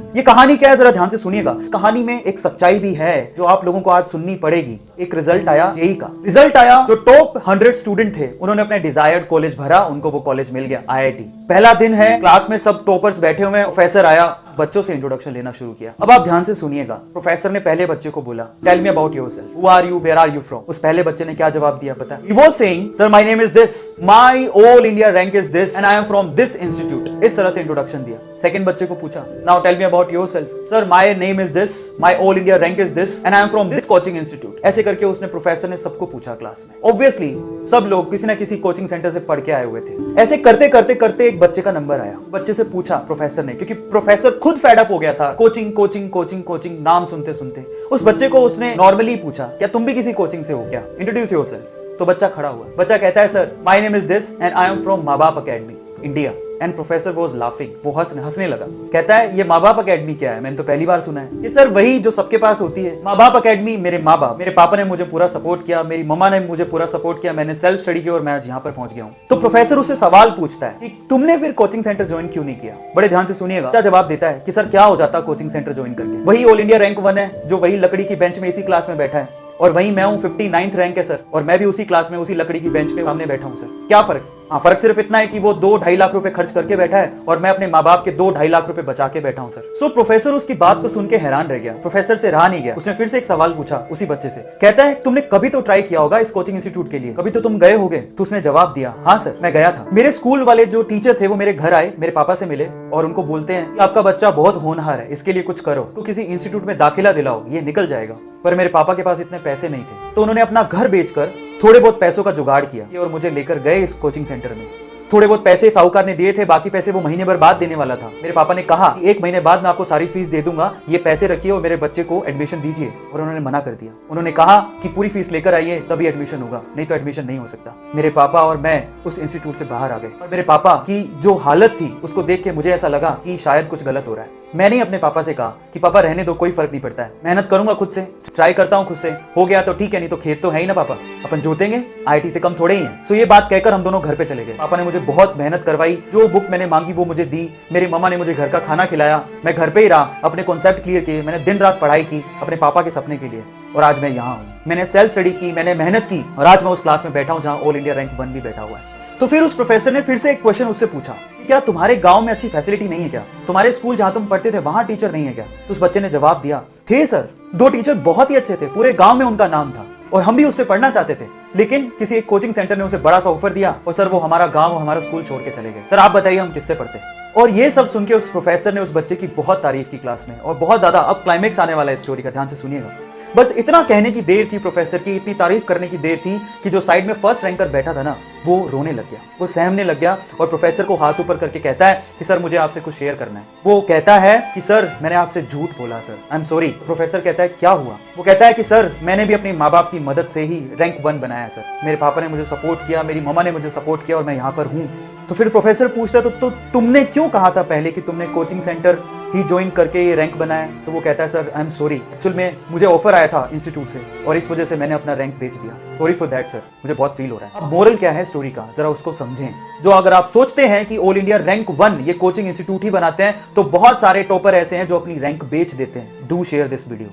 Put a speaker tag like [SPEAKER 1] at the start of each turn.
[SPEAKER 1] ये कहानी क्या है जरा ध्यान से सुनिएगा। कहानी में एक सच्चाई भी है जो आप लोगों को आज सुननी पड़ेगी। एक रिजल्ट आया जेईई का। रिजल्ट आया, जो टॉप 100 स्टूडेंट थे उन्होंने अपने डिजायर्ड कॉलेज भरा, उनको वो कॉलेज मिल गया, आईआईटी। पहला दिन है, क्लास में सब टॉपर्स बैठे हुए हैं। प्रोफेसर आया, बच्चों से इंट्रोडक्शन लेना शुरू किया। अब आप ध्यान से सुनिएगा। प्रोफेसर ने पहले बच्चे को बोला, tell me about yourself, who are you, where are you from. उस पहले बच्चे ने क्या जवाब दिया पता है? He was saying, sir my name is this, my all India rank is this and I am from this institute. इस तरह से इंट्रोडक्शन दिया। सेकंड बच्चे को पूछा, now tell me about yourself, sir my name is this, my all India rank is this and I am from this coaching institute. ऐसे करके उसने, प्रोफेसर ने सबको पूछा क्लास में। ऑब्वियसली सब लोग किसी ना किसी कोचिंग सेंटर से पढ़ के आए हुए थे। ऐसे करते करते करते एक बच्चे का नंबर आया। उस बच्चे से पूछा प्रोफेसर ने, क्योंकि प्रोफेसर खुद फेड अप हो गया था कोचिंग कोचिंग कोचिंग कोचिंग नाम सुनते सुनते। उस बच्चे को उसने नॉर्मली पूछा, क्या तुम भी किसी कोचिंग से हो क्या, इंट्रोड्यूस योरसेल्फ। तो बच्चा खड़ा हुआ। बच्चा कहता है, sir my name is this and I am from माँ बाप academy India. And professor was laughing, वो हंसने लगा। कहता है, ये माँ बाप अकेडमी क्या है, मैंने तो पहली बार सुना है। ये सर वही जो सबके पास होती है, माँ बाप अकेडमी। मेरे माँ बाप, मेरे पापा ने मुझे पूरा सपोर्ट किया, मेरी मम्मा ने मुझे पूरा सपोर्ट किया, मैंने सेल्फ स्टडी की और मैं आज यहाँ पर पहुंच गया हूँ। तो प्रोफेसर उससे सवाल पूछता है कि तुमने फिर कोचिंग सेंटर ज्वाइन क्यों नहीं किया। बड़े ध्यान से सुनिएगा। अच्छा जवाब देता है कि सर क्या हो जाता कोचिंग सेंटर ज्वाइन करके, वही ऑल इंडिया रैंक 1 है, जो वही लकड़ी की बेंच में इसी क्लास में बैठा है, और वहीं मैं हूं 59th रैंक है सर, और मैं भी उसी क्लास में उसी लकड़ी की बेंच पे सामने बैठा हूं सर। क्या फर्क है? हाँ, फर्क सिर्फ इतना है कि वो 2-2.5 लाख रुपए खर्च करके बैठा है और मैं अपने माँ बाप के 2-2.5 लाख रुपए बचा के बैठा हूं सर। सो प्रोफेसर उसकी बात को सुन के हैरान रह गया। प्रोफेसर से रहा नहीं गया। उसने फिर से एक सवाल पूछा उसी बच्चे से। कहता है, तुमने कभी तो ट्राई किया होगा इस कोचिंग इंस्टीट्यूट के लिए, कभी तो तुम गए होगे। तो उसने जवाब दिया, हाँ सर मैं गया था। मेरे स्कूल वाले जो टीचर थे वो मेरे घर आए, मेरे पापा से मिले और उनको बोलते हैं कि आपका बच्चा बहुत होनहार है, इसके लिए कुछ करो, उसको किसी इंस्टीट्यूट में दाखिला दिलाओ, ये निकल जाएगा। पर मेरे पापा के पास इतने पैसे नहीं थे, तो उन्होंने अपना घर बेचकर थोड़े बहुत पैसों का जुगाड़ किया और मुझे लेकर गए इस कोचिंग सेंटर में। थोड़े बहुत पैसे साहूकार ने दिए थे, बाकी पैसे वो महीने भर बाद देने वाला था। मेरे पापा ने कहा कि 1 महीने बाद मैं आपको सारी फीस दे दूंगा, ये पैसे रखिए और मेरे बच्चे को एडमिशन दीजिए। और उन्होंने मना कर दिया। उन्होंने कहा कि पूरी फीस लेकर आइए तभी एडमिशन होगा, नहीं तो एडमिशन नहीं हो सकता। मेरे पापा और मैं उस इंस्टीट्यूट से बाहर आ गए और मेरे पापा की जो हालत थी उसको देख के मुझे ऐसा लगा कि शायद कुछ गलत हो रहा है। मैंने अपने पापा से कहा कि पापा रहने दो, कोई फर्क नहीं पड़ता है, मेहनत करूंगा खुद से, ट्राई करता हूं खुद से, हो गया तो ठीक है, नहीं तो खेत तो है ही ना पापा, अपन जोतेंगे, आईटी से कम थोड़े ही हैं। सो ये बात कहकर हम दोनों घर पे चले गए। पापा ने मुझे बहुत मेहनत करवाई, जो बुक मैंने मांगी वो मुझे दी, मेरी मम्मा ने मुझे घर का खाना खिलाया, मैं घर पे ही रहा, अपने कॉन्सेप्ट क्लियर किए, मैंने दिन रात पढ़ाई की अपने पापा के सपने के लिए, और आज मैं यहाँ हूँ। मैंने सेल्फ स्टडी की, मैंने मेहनत की और आज मैं उस क्लास में बैठा हूँ जहाँ ऑल इंडिया रैंक 1 भी बैठा हुआ है। तो फिर उस प्रोफेसर ने फिर से एक क्वेश्चन उससे पूछा, क्या तुम्हारे गांव में अच्छी फैसिलिटी नहीं है क्या, तुम्हारे स्कूल जहां तुम पढ़ते थे वहां टीचर नहीं है क्या। तो उस बच्चे ने जवाब दिया, थे सर, 2 टीचर बहुत ही अच्छे थे, पूरे गांव में उनका नाम था और हम भी उससे पढ़ना चाहते थे, लेकिन किसी एक कोचिंग सेंटर ने उसे बड़ा सा ऑफर दिया और सर वो हमारा गांव, हमारा स्कूल छोड़ के चले गए। सर आप बताइए हम किससे पढ़ते। और ये सब सुन के उस प्रोफेसर ने उस बच्चे की बहुत तारीफ की क्लास में, और बहुत ज्यादा। अब क्लाइमेक्स आने वाला है स्टोरी का, ध्यान से सुनिएगा। बस इतना कहने की देर थी प्रोफेसर की, इतनी तारीफ करने की देर थी कि जो साइड में फर्स्ट रैंकर बैठा था ना, वो रोने लग गया, वो सहमने लग गया और प्रोफेसर को हाथ ऊपर करके कहता है कि सर मुझे आपसे कुछ शेयर करना है। वो कहता है कि सर मैंने आपसे झूठ बोला sir, I am sorry. Professor कहता है क्या हुआ। वो कहता है कि सर मैंने भी अपने माँ बाप की मदद से ही रैंक 1 बनाया सर, मेरे पापा ने मुझे सपोर्ट किया, मेरी मम्मा ने मुझे सपोर्ट किया और मैं यहाँ पर हूँ। तो फिर प्रोफेसर पूछता है, तो तुमने क्यों कहा था पहले कि तुमने कोचिंग सेंटर ही ज्वाइन करके ये रैंक बनाया। तो वो कहता है, sir I am sorry, actual में मुझे ऑफर आया था इंस्टीट्यूट से और इस वजह से मैंने अपना रैंक बेच दिया, सॉरी फॉर दैट सर, मुझे बहुत फील हो रहा है। अब मोरल क्या है स्टोरी का, जरा उसको समझें। जो अगर आप सोचते हैं कि ऑल इंडिया रैंक 1 ये कोचिंग इंस्टीट्यूट ही बनाते हैं, तो बहुत सारे टॉपर ऐसे हैं जो अपनी रैंक बेच देते हैं। Do share this video.